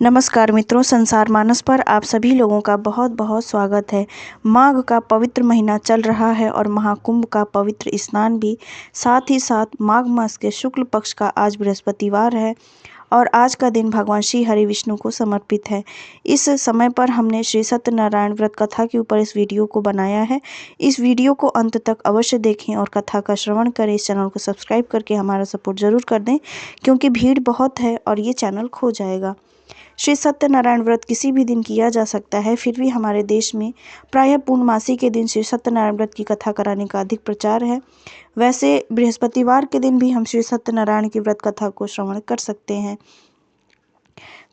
नमस्कार मित्रों, संसार मानस पर आप सभी लोगों का बहुत बहुत स्वागत है। माघ का पवित्र महीना चल रहा है और महाकुंभ का पवित्र स्नान भी। साथ ही साथ माघ मास के शुक्ल पक्ष का आज बृहस्पतिवार है और आज का दिन भगवान श्री हरि विष्णु को समर्पित है। इस समय पर हमने श्री सत्यनारायण व्रत कथा के ऊपर इस वीडियो को बनाया है। इस वीडियो को अंत तक अवश्य देखें और कथा का श्रवण करें। इस चैनल को सब्सक्राइब करके हमारा सपोर्ट जरूर कर दें, क्योंकि भीड़ बहुत है और ये चैनल खो जाएगा। श्री सत्यनारायण व्रत किसी भी दिन किया जा सकता है, फिर भी हमारे देश में प्रायः पूर्णमासी के दिन श्री सत्यनारायण व्रत की कथा कराने का अधिक प्रचार है। वैसे बृहस्पतिवार के दिन भी हम श्री सत्यनारायण की व्रत कथा को श्रवण कर सकते हैं।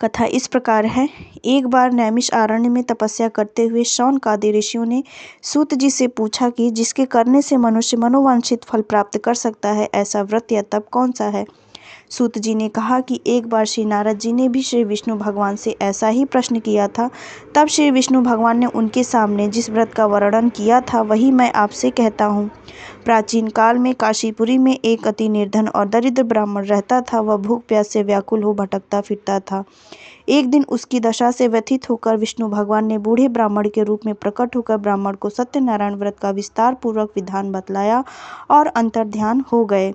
कथा इस प्रकार है। एक बार नैमिषारण्य में तपस्या करते हुए शौनकादि ऋषियों ने सूत जी से पूछा कि जिसके करने से मनुष्य मनोवांछित फल प्राप्त कर सकता है, ऐसा व्रत या तप कौन सा है। सूत जी ने कहा कि एक बार श्री नारद जी ने भी श्री विष्णु भगवान से ऐसा ही प्रश्न किया था। तब श्री विष्णु भगवान ने उनके सामने जिस व्रत का वर्णन किया था वही मैं आपसे कहता हूँ। प्राचीन काल में काशीपुरी में एक अति निर्धन और दरिद्र ब्राह्मण रहता था। वह भूख प्यास से व्याकुल हो भटकता फिरता था। एक दिन उसकी दशा से व्यथित होकर विष्णु भगवान ने बूढ़े ब्राह्मण के रूप में प्रकट होकर ब्राह्मण को सत्यनारायण व्रत का विस्तार पूर्वक विधान बतलाया और अंतर्ध्यान हो गए।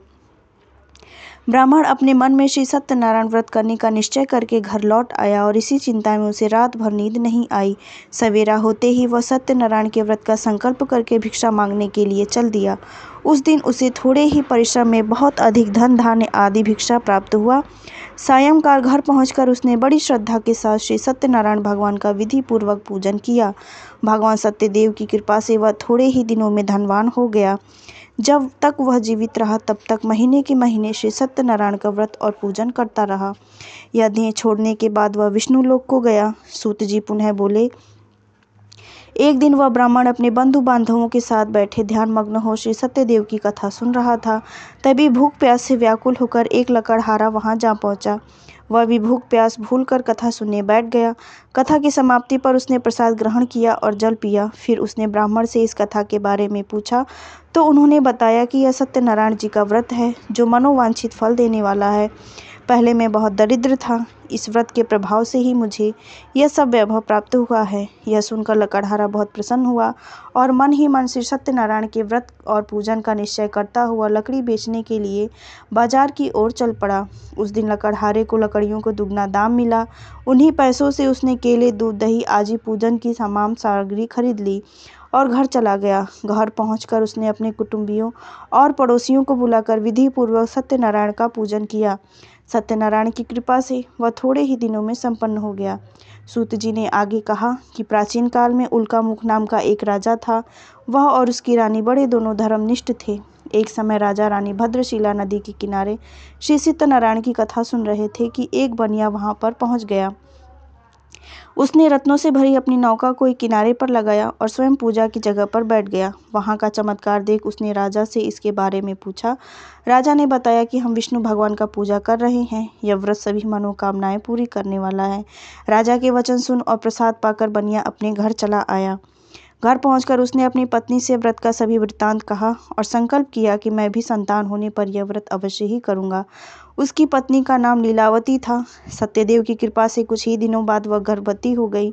ब्राह्मण अपने मन में श्री सत्यनारायण व्रत करने का निश्चय करके घर लौट आया और इसी चिंता में उसे रात भर नींद नहीं आई। सवेरा होते ही वह सत्यनारायण के व्रत का संकल्प करके भिक्षा मांगने के लिए चल दिया। उस दिन उसे थोड़े ही परिश्रम में बहुत अधिक धन धान्य आदि भिक्षा प्राप्त हुआ। सायंकाल घर पहुंचकर उसने बड़ी श्रद्धा के साथ श्री सत्यनारायण भगवान का विधि पूर्वक पूजन किया। भगवान सत्यदेव की कृपा से वह थोड़े ही दिनों में धनवान हो गया। जब तक वह जीवित रहा तब तक महीने के महीने श्री सत्यनारायण का व्रत और पूजन करता रहा। यह देह छोड़ने के बाद वह विष्णु लोक को गया। सूत जी पुनः बोले, एक दिन वह ब्राह्मण अपने बंधु बांधवों के साथ बैठे ध्यान मग्न हो श्री सत्यदेव की कथा सुन रहा था। तभी भूख प्यास से व्याकुल होकर एक लकड़हारा वहां जा पहुंचा। वह भी भूख प्यास भूलकर कथा सुनने बैठ गया। कथा की समाप्ति पर उसने प्रसाद ग्रहण किया और जल पिया। फिर उसने ब्राह्मण से इस कथा के बारे में पूछा तो उन्होंने बताया कि यह सत्यनारायण जी का व्रत है जो मनोवांछित फल देने वाला है। पहले मैं बहुत दरिद्र था, इस व्रत के प्रभाव से ही मुझे यह सब वैभव प्राप्त हुआ है। यह सुनकर लकड़हारा बहुत प्रसन्न हुआ और मन ही मन श्री सत्यनारायण के व्रत और पूजन का निश्चय करता हुआ लकड़ी बेचने के लिए बाजार की ओर चल पड़ा। उस दिन लकड़हारे को लकड़ियों को दुगना दाम मिला। उन्हीं पैसों से उसने केले, दूध, दही आदि पूजन की तमाम सामग्री खरीद ली और घर चला गया। घर पहुंचकर उसने अपने कुटुंबियों और पड़ोसियों को बुलाकर विधि पूर्वक सत्यनारायण का पूजन किया। सत्यनारायण की कृपा से वह थोड़े ही दिनों में संपन्न हो गया। सूत जी ने आगे कहा कि प्राचीन काल में उल्कामुख नाम का एक राजा था। वह और उसकी रानी बड़े दोनों धर्मनिष्ठ थे। एक समय राजा रानी भद्रशिला नदी के किनारे श्री सत्यनारायण की कथा सुन रहे थे कि एक बनिया वहां पर पहुंच गया। उसने रत्नों से भरी अपनी नौका को एक किनारे पर लगाया और स्वयं पूजा की जगह पर बैठ गया। वहां का चमत्कार देख उसने राजा से इसके बारे में पूछा। राजा ने बताया कि हम विष्णु भगवान का पूजा कर रहे हैं। यह व्रत सभी मनोकामनाएं पूरी करने वाला है। राजा के वचन सुन और प्रसाद पाकर बनिया अपने घर चला आया। घर पहुंचकर उसने अपनी पत्नी से व्रत का सभी वृत्तांत कहा और संकल्प किया कि मैं भी संतान होने पर यह व्रत अवश्य ही करूंगा। उसकी पत्नी का नाम लीलावती था। सत्यदेव की कृपा से कुछ ही दिनों बाद वह गर्भवती हो गई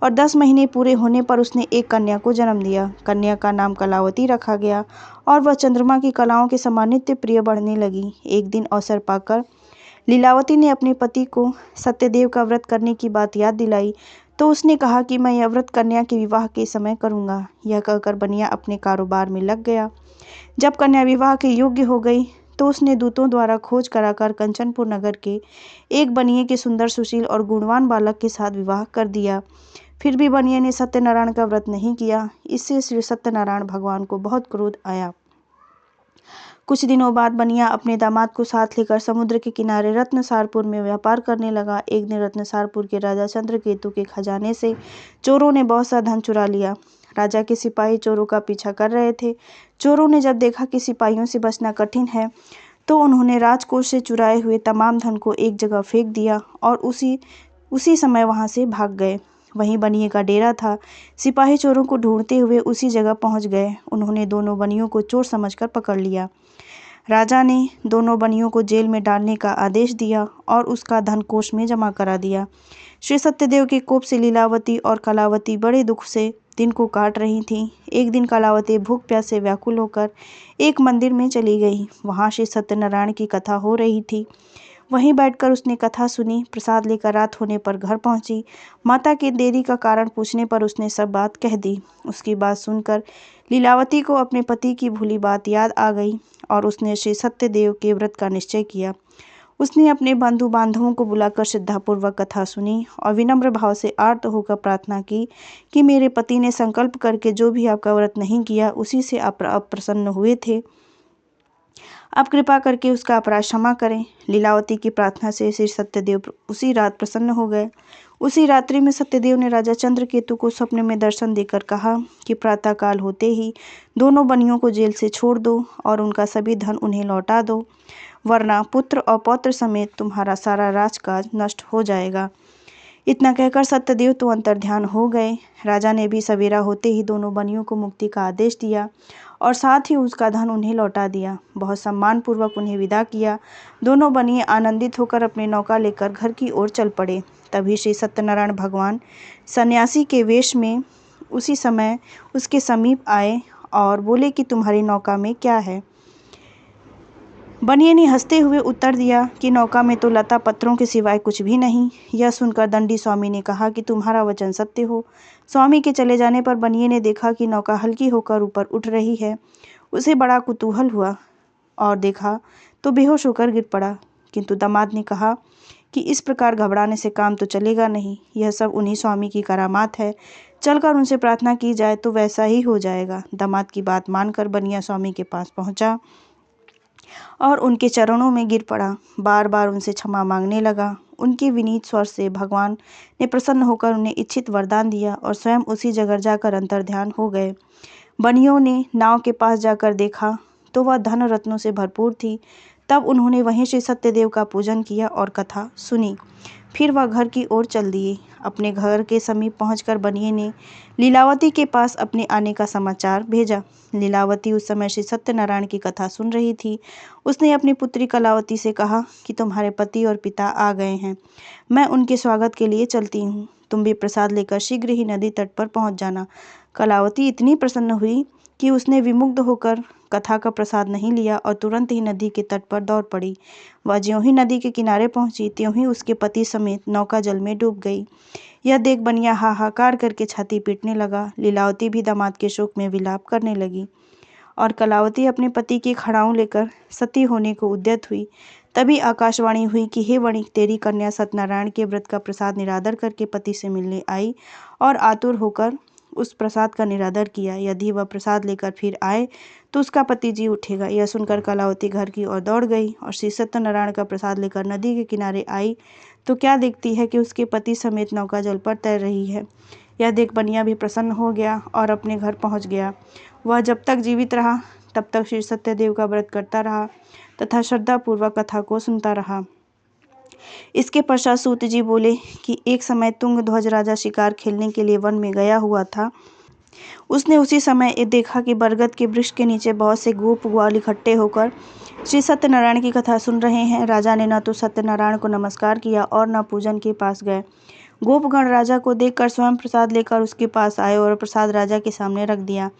और 10 महीने पूरे होने पर उसने एक कन्या को जन्म दिया। कन्या का नाम कलावती रखा गया और वह चंद्रमा की कलाओं के समान नित्य प्रिय बढ़ने लगी। एक दिन अवसर पाकर लीलावती ने अपने पति को सत्यदेव का व्रत करने की बात याद दिलाई तो उसने कहा कि मैं यह व्रत कन्या के विवाह के समय करूंगा। यह कहकर बनिया अपने कारोबार में लग गया। जब कन्या विवाह के योग्य हो गई तो उसने दूतों द्वारा खोज कराकर कंचनपुर नगर के एक बनिए के सुंदर, सुशील और गुणवान बालक के साथ विवाह कर दिया। फिर भी बनिए ने सत्यनारायण का व्रत नहीं किया। इससे श्री सत्यनारायण भगवान को बहुत क्रोध आया। कुछ दिनों बाद बनिया अपने दामाद को साथ लेकर समुद्र के किनारे रत्नसारपुर में व्यापार करने लगा। एक दिन रत्नसारपुर के राजा चंद्रकेतु के खजाने से चोरों ने बहुत सा धन चुरा लिया। राजा के सिपाही चोरों का पीछा कर रहे थे। चोरों ने जब देखा कि सिपाहियों से बचना कठिन है तो उन्होंने राजकोष से चुराए हुए तमाम धन को एक जगह फेंक दिया और उसी समय वहां से भाग गए। वहीं बनिए का डेरा था। सिपाही चोरों को ढूंढते हुए उसी जगह पहुंच गए। उन्होंने दोनों बनियों को चोर समझकर पकड़ लिया। राजा ने दोनों बनियों को जेल में डालने का आदेश दिया और उसका धन कोष में जमा करा दिया। श्री सत्यदेव के कोप से लीलावती और कलावती बड़े दुख से दिन को काट रही थीं। एक दिन कलावती भूख प्यास से व्याकुल होकर एक मंदिर में चली गई। वहाँ श्री सत्यनारायण की कथा हो रही थी। वहीं बैठकर उसने कथा सुनी। प्रसाद लेकर रात होने पर घर पहुंची। माता की देरी का कारण पूछने पर उसने सब बात कह दी। उसकी बात सुनकर लीलावती को अपने पति की भूली बात याद आ गई और उसने श्री सत्यदेव के व्रत का निश्चय किया। उसने अपने बंधु बांधवों को बुलाकर श्रद्धापूर्वक कथा सुनी और विनम्र भाव से आर्त होकर प्रार्थना की कि मेरे पति ने संकल्प करके जो भी आपका व्रत नहीं किया उसी से आप अप्रसन्न हुए थे, आप कृपा करके उसका अपराध क्षमा करें। लीलावती की प्रार्थना से श्री सत्यदेव उसी रात प्रसन्न हो गए। उसी रात्रि में सत्यदेव ने राजा चंद्रकेतु को सपने में दर्शन देकर कहा कि प्रातःकाल होते ही दोनों बनियों को जेल से छोड़ दो और उनका सभी धन उन्हें लौटा दो, वरना पुत्र और पौत्र समेत तुम्हारा सारा राजकाज नष्ट हो जाएगा। इतना कहकर सत्यदेव तो अंतर्ध्यान हो गए। राजा ने भी सवेरा होते ही दोनों बनियों को मुक्ति का आदेश दिया और साथ ही उसका धन उन्हें लौटा दिया। बहुत सम्मानपूर्वक उन्हें विदा किया। दोनों बनिए आनंदित होकर अपने नौका लेकर घर की ओर चल पड़े। तभी श्री सत्यनारायण भगवान सन्यासी के वेश में उसी समय उसके समीप आए और बोले कि तुम्हारी नौका में क्या है। बनिए ने हंसते हुए उत्तर दिया कि नौका में तो लता पत्रों के सिवाय कुछ भी नहीं। यह सुनकर दंडी स्वामी ने कहा कि तुम्हारा वचन सत्य हो। स्वामी के चले जाने पर बनिए ने देखा कि नौका हल्की होकर ऊपर उठ रही है। उसे बड़ा कुतूहल हुआ और देखा तो बेहोश होकर गिर पड़ा। किंतु दामाद ने कहा कि इस प्रकार घबराने से काम तो चलेगा नहीं, यह सब उन्हीं स्वामी की करामात है, चलकर उनसे प्रार्थना की जाए तो वैसा ही हो जाएगा। दामाद की बात मानकर बनिया स्वामी के पास पहुंचा और उनके चरणों में गिर पड़ा। बार बार उनसे क्षमा मांगने लगा। उनके विनीत स्वर से भगवान ने प्रसन्न होकर उन्हें इच्छित वरदान दिया और स्वयं उसी जगह जाकर अंतर्ध्यान हो गए। बनियों ने नाव के पास जाकर देखा तो वह धन रत्नों से भरपूर थी। तब उन्होंने वहीं श्री सत्यदेव का पूजन किया और कथा सुनी। फिर वह घर की ओर चल दिए। अपने घर के समीप पहुंचकर बनिए ने लीलावती के पास अपने आने का समाचार भेजा। लीलावती उस समय श्री सत्यनारायण की कथा सुन रही थी। उसने अपनी पुत्री कलावती से कहा कि तुम्हारे पति और पिता आ गए हैं, मैं उनके स्वागत के लिए चलती हूँ। तुम भी प्रसाद लेकर शीघ्र ही नदी तट पर पहुँच जाना। कलावती इतनी प्रसन्न हुई कि उसने विमुग्ध होकर कथा का प्रसाद नहीं लिया और तुरंत ही नदी के तट पर दौड़ पड़ी। वह ज्यों ही नदी के किनारे पहुंची त्यों ही उसके पति समेत नौका जल में डूब गई। यह देख बनिया हाहाकार करके छाती पीटने लगा। लीलावती भी दामाद के शोक में विलाप करने लगी और कलावती अपने पति की खड़ाऊं लेकर सती होने को उद्यत हुई। तभी आकाशवाणी हुई कि हे वणिक, तेरी कन्या सत्यनारायण के व्रत का प्रसाद निरादर करके पति से मिलने आई और आतुर होकर उस प्रसाद का निरादर किया। यदि वह प्रसाद लेकर फिर आए तो उसका पति जी उठेगा। यह सुनकर कलावती घर की ओर दौड़ गई और श्री सत्यनारायण का प्रसाद लेकर नदी के किनारे आई तो क्या देखती है कि उसके पति समेत नौका जल पर तैर रही है। यह देख बनिया भी प्रसन्न हो गया और अपने घर पहुंच गया। वह जब तक जीवित रहा तब तक श्री सत्यदेव का व्रत करता रहा तथा श्रद्धापूर्वक कथा को सुनता रहा। इसके पश्चात सूत जी बोले कि एक समय तुंगध्वज राजा शिकार खेलने के लिए वन में गया हुआ था। उसने उसी समय देखा कि बरगद के वृक्ष के नीचे बहुत से गोप ग्वाल इकट्ठे होकर श्री सत्यनारायण की कथा सुन रहे हैं। राजा ने न तो सत्यनारायण को नमस्कार किया और न पूजन के पास गए। गोपगण राजा को देखकर स्वयं प्रसाद लेकर उसके पास आए और प्रसाद राजा के सामने रख दिया।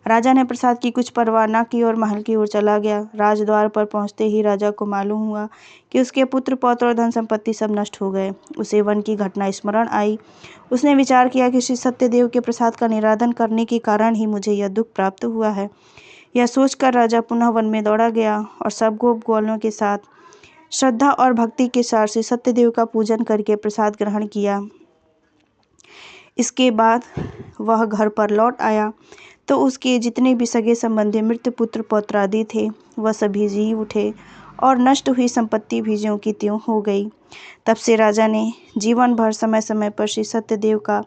राजा ने प्रसाद की कुछ परवाह न की और महल की ओर चला गया। राजद्वार पर पहुंचते ही राजा को मालूम हुआ कि उसके पुत्र पौत्र और धन संपत्ति सब नष्ट हो गए। उसे वन की घटना स्मरण आई। उसने विचार किया कि श्री सत्यदेव के प्रसाद का निरादन करने के कारण ही मुझे यह दुख प्राप्त हुआ है। यह सोचकर राजा पुनः वन में दौड़ा गया और सब गोप ग्वालों के साथ श्रद्धा और भक्ति के साथ श्री सत्यदेव का पूजन करके प्रसाद ग्रहण किया। इसके बाद वह घर पर लौट आया तो उसके जितने भी सगे संबंधी मृत पुत्र पौत्र आदि थे वह सभी जी उठे और नष्ट हुई संपत्ति भी ज्यों की त्यों हो गई। तब से राजा ने जीवन भर समय समय पर श्री सत्यदेव का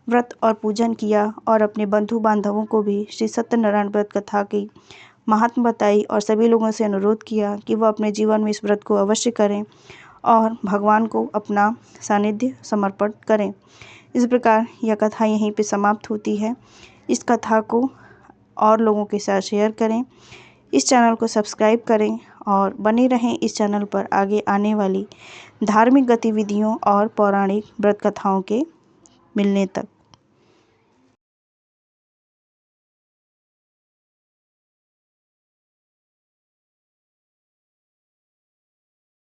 व्रत और पूजन किया और अपने बंधु बांधवों को भी श्री सत्यनारायण व्रत कथा की महात्म बताई और सभी लोगों से अनुरोध किया कि वह अपने जीवन में इस व्रत को अवश्य करें और भगवान को अपना सानिध्य समर्पण करें। इस प्रकार यह कथा यहीं पे समाप्त होती है। इस कथा को और लोगों के साथ शेयर करें। इस चैनल को सब्सक्राइब करें और बने रहें इस चैनल पर आगे आने वाली धार्मिक गतिविधियों और पौराणिक व्रत कथाओं के मिलने तक।